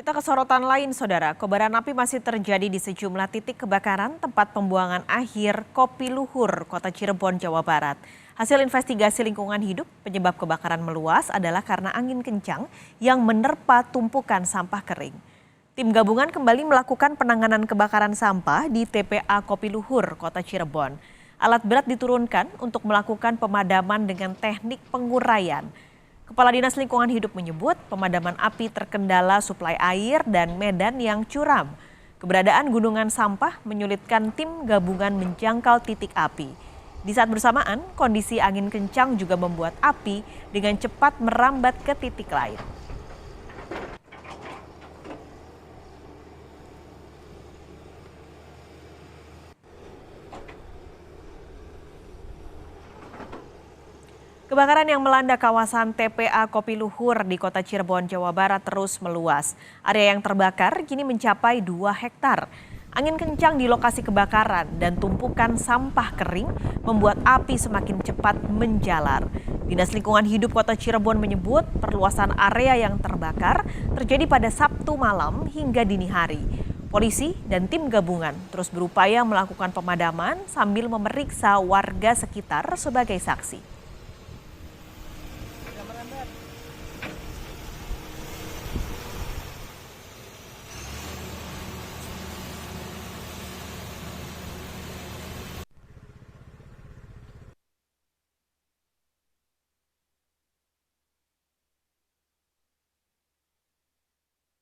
Kita ke sorotan lain, Saudara. Kobaran api masih terjadi di sejumlah titik kebakaran tempat pembuangan akhir Kopi Luhur, Kota Cirebon, Jawa Barat. Hasil investigasi lingkungan hidup, penyebab kebakaran meluas adalah karena angin kencang yang menerpa tumpukan sampah kering. Tim gabungan kembali melakukan penanganan kebakaran sampah di TPA Kopi Luhur, Kota Cirebon. Alat berat diturunkan untuk melakukan pemadaman dengan teknik penguraian. Kepala Dinas Lingkungan Hidup menyebut pemadaman api terkendala suplai air dan medan yang curam. Keberadaan gunungan sampah menyulitkan tim gabungan menjangkau titik api. Di saat bersamaan, kondisi angin kencang juga membuat api dengan cepat merambat ke titik lain. Kebakaran yang melanda kawasan TPA Kopi Luhur di Kota Cirebon, Jawa Barat terus meluas. Area yang terbakar kini mencapai 2 hektar. Angin kencang di lokasi kebakaran dan tumpukan sampah kering membuat api semakin cepat menjalar. Dinas Lingkungan Hidup Kota Cirebon menyebut perluasan area yang terbakar terjadi pada Sabtu malam hingga dini hari. Polisi dan tim gabungan terus berupaya melakukan pemadaman sambil memeriksa warga sekitar sebagai saksi.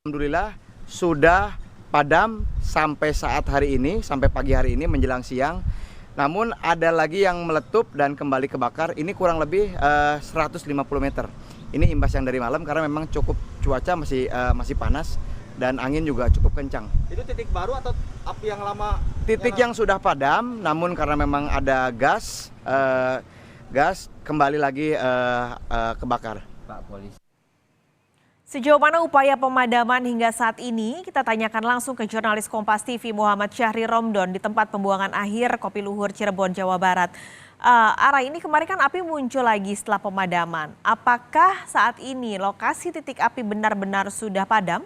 Alhamdulillah sudah padam sampai saat hari ini, sampai pagi hari ini menjelang siang. Namun ada lagi yang meletup dan kembali kebakar, ini kurang lebih 150 meter. Ini imbas yang dari malam karena memang cukup cuaca masih panas dan angin juga cukup kencang. Itu titik baru atau api yang lama? Titik yang sudah padam, namun karena memang ada gas kembali lagi kebakar. Pak Polisi. Sejauh mana upaya pemadaman hingga saat ini? Kita tanyakan langsung ke jurnalis Kompas TV Muhammad Syahri Romdon di tempat pembuangan akhir Kopi Luhur Cirebon, Jawa Barat. Ara, ini kemarin kan api muncul lagi setelah pemadaman. Apakah saat ini lokasi titik api benar-benar sudah padam?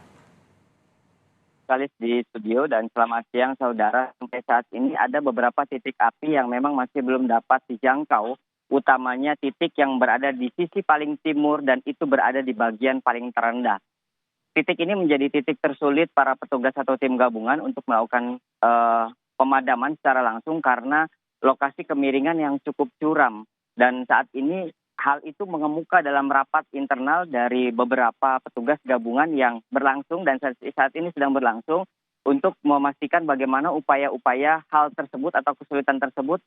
Sekali di studio dan selamat siang saudara. Sampai saat ini ada beberapa titik api yang memang masih belum dapat dijangkau. Utamanya titik yang berada di sisi paling timur dan itu berada di bagian paling terendah. Titik ini menjadi titik tersulit para petugas atau tim gabungan untuk melakukan pemadaman secara langsung karena lokasi kemiringan yang cukup curam. Dan saat ini hal itu mengemuka dalam rapat internal dari beberapa petugas gabungan yang berlangsung dan saat ini sedang berlangsung untuk memastikan bagaimana upaya-upaya hal tersebut atau kesulitan tersebut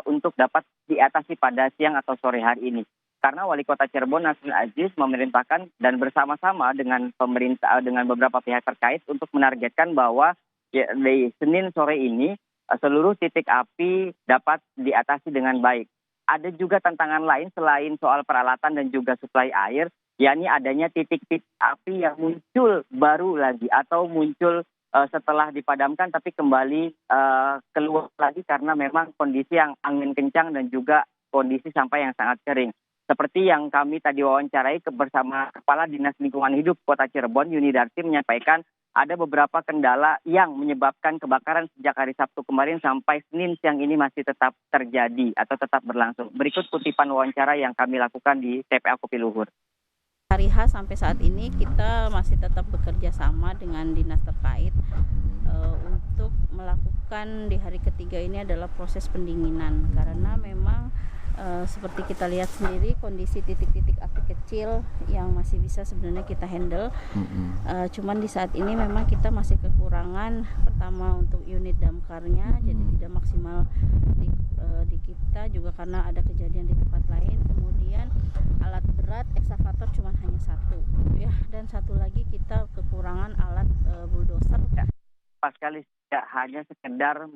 untuk dapat diatasi pada siang atau sore hari ini. Karena Wali Kota Cirebon Nasrin Aziz memerintahkan dan bersama-sama dengan pemerintah dengan beberapa pihak terkait untuk menargetkan bahwa di Senin sore ini seluruh titik api dapat diatasi dengan baik. Ada juga tantangan lain selain soal peralatan dan juga suplai air, yakni adanya titik-titik api yang muncul baru lagi atau muncul setelah dipadamkan tapi kembali keluar lagi karena memang kondisi yang angin kencang dan juga kondisi sampah yang sangat kering. Seperti yang kami tadi wawancarai bersama Kepala Dinas Lingkungan Hidup Kota Cirebon, Yuni Darti menyampaikan ada beberapa kendala yang menyebabkan kebakaran sejak hari Sabtu kemarin sampai Senin siang ini masih tetap terjadi atau tetap berlangsung. Berikut kutipan wawancara yang kami lakukan di TPA Kopi Luhur. Hari H sampai saat ini kita masih tetap bekerja sama dengan dinas terkait untuk melakukan di hari ketiga ini adalah proses pendinginan karena memang seperti kita lihat sendiri kondisi titik-titik api kecil yang masih bisa sebenarnya kita handle. Cuman di saat ini memang kita masih kekurangan pertama untuk unit damkarnya jadi tidak maksimal di kita juga karena ada kejadian di tempat lain. Kemudian alat berat ekskavator cuma hanya satu ya, dan satu lagi kita kekurangan alat bulldozer. Pas kali tidak hanya sekedar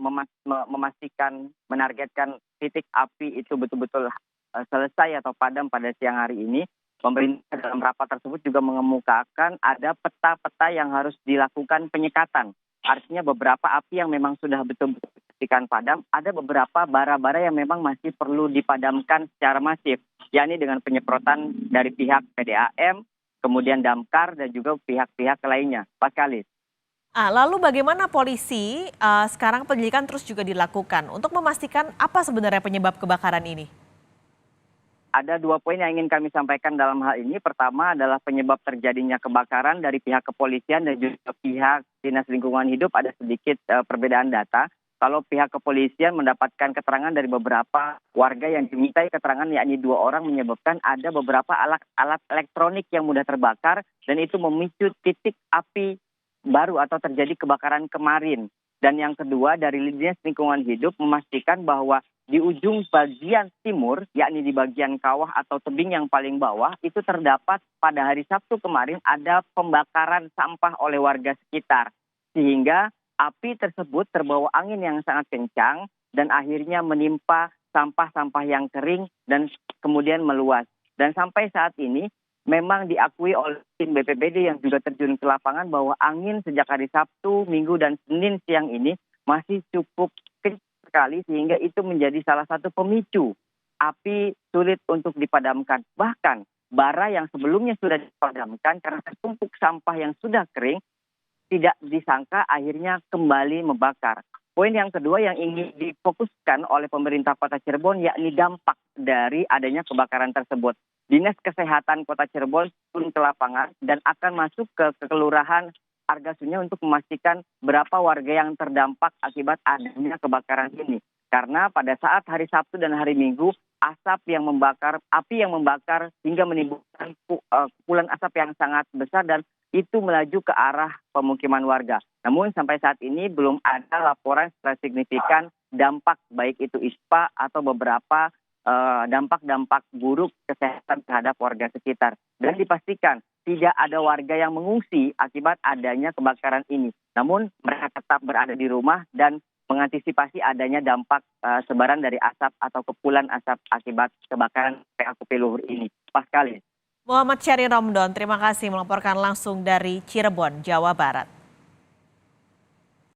memastikan menargetkan titik api itu betul-betul selesai atau padam pada siang hari ini, pemerintah dalam rapat tersebut juga mengemukakan ada peta-peta yang harus dilakukan penyekatan. Artinya beberapa api yang memang sudah betul-betul dipastikan padam, ada beberapa bara-bara yang memang masih perlu dipadamkan secara masif, yakni dengan penyemprotan dari pihak PDAM, kemudian damkar, dan juga pihak-pihak lainnya. Paskalis. Lalu bagaimana polisi sekarang penyelidikan terus juga dilakukan untuk memastikan apa sebenarnya penyebab kebakaran ini? Ada 2 poin yang ingin kami sampaikan dalam hal ini. Pertama adalah penyebab terjadinya kebakaran dari pihak kepolisian dan juga pihak Dinas Lingkungan Hidup ada sedikit perbedaan data. Kalau pihak kepolisian mendapatkan keterangan dari beberapa warga yang dimintai keterangan, yakni 2 orang, menyebabkan ada beberapa alat elektronik yang mudah terbakar dan itu memicu titik api baru atau terjadi kebakaran kemarin. Dan yang kedua dari Dinas Lingkungan Hidup memastikan bahwa di ujung bagian timur, yakni di bagian kawah atau tebing yang paling bawah, itu terdapat pada hari Sabtu kemarin ada pembakaran sampah oleh warga sekitar. Sehingga api tersebut terbawa angin yang sangat kencang dan akhirnya menimpa sampah-sampah yang kering dan kemudian meluas. Dan sampai saat ini memang diakui oleh tim BPBD yang juga terjun ke lapangan bahwa angin sejak hari Sabtu, Minggu, dan Senin siang ini masih cukup kencang sekali sehingga itu menjadi salah satu pemicu api sulit untuk dipadamkan. Bahkan bara yang sebelumnya sudah dipadamkan karena tertumpuk sampah yang sudah kering tidak disangka akhirnya kembali membakar. Poin yang kedua yang ingin difokuskan oleh pemerintah Kota Cirebon yakni dampak dari adanya kebakaran tersebut. Dinas Kesehatan Kota Cirebon turun ke lapangan dan akan masuk ke kelurahan Argasunya untuk memastikan berapa warga yang terdampak akibat adanya kebakaran ini. Karena pada saat hari Sabtu dan hari Minggu, api yang membakar hingga menimbulkan kepulan asap yang sangat besar dan itu melaju ke arah pemukiman warga. Namun sampai saat ini belum ada laporan secara signifikan dampak baik itu ISPA atau beberapa dampak-dampak buruk kesehatan terhadap warga sekitar. Dan dipastikan tidak ada warga yang mengungsi akibat adanya kebakaran ini. Namun mereka tetap berada di rumah dan mengantisipasi adanya dampak sebaran dari asap atau kepulan asap akibat kebakaran PA Kopi Luhur ini. Paskalis. Muhammad Syahri Romdon, terima kasih melaporkan langsung dari Cirebon, Jawa Barat.